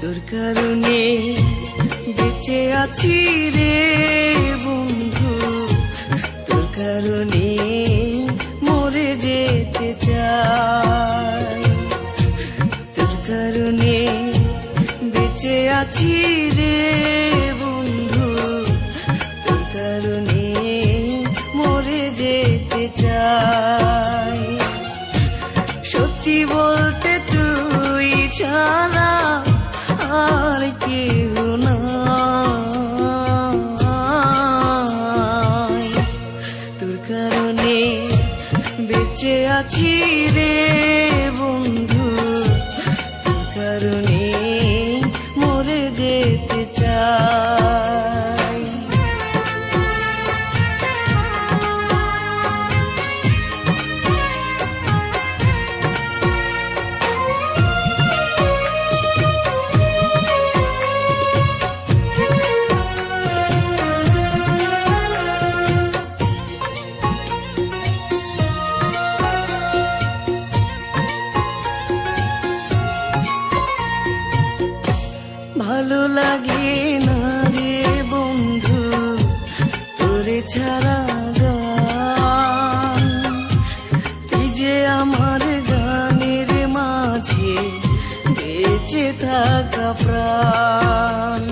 তোর কারণে বেঁচে আছি রে বন্ধু, তোর কারণে মরে যেতে চাই। তোর কারণে বেঁচে আছি রে বন্ধু, তোর কারণে মরে যেতে চাই। সত্যি বলতে তুই ছাড়া আর কেউ নাই। তোর কারণে বেঁচে আছি রে বন্ধু, তোর কারণে মরে যেতে চাই। ভালো লাগে না রে বন্ধু তোরে ছাড়া গান, তুই যে আমার গানের মাঝে বেঁচে থাকা প্রাণ।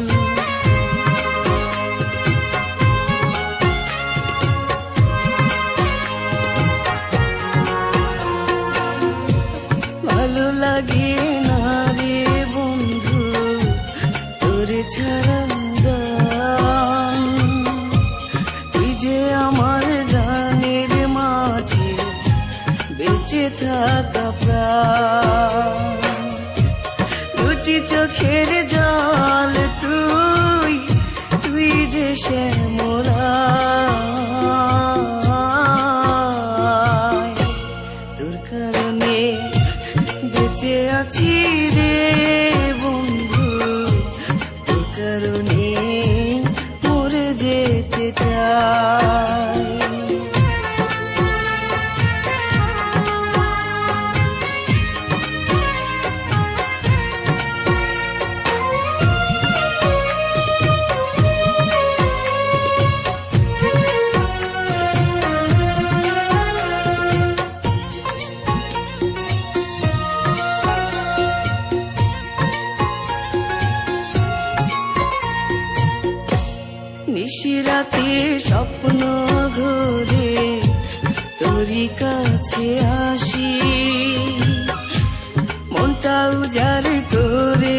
ভালো লাগে না রে বন্ধু তোরে ছাড়া গান, তুই যে আমার গানের মাঝে বেঁচে থাকা প্রাণ। দুটি চোখের জল তুই, তুই যে শ্যামলা, তোর কারণে বেঁচে আছি রে বন্ধু, তোর কারণে মরে যেতে চাই। নিশিরাতে স্বপ্ন ঘরে তোরই কাছে আসি, মনটা উজাড় করে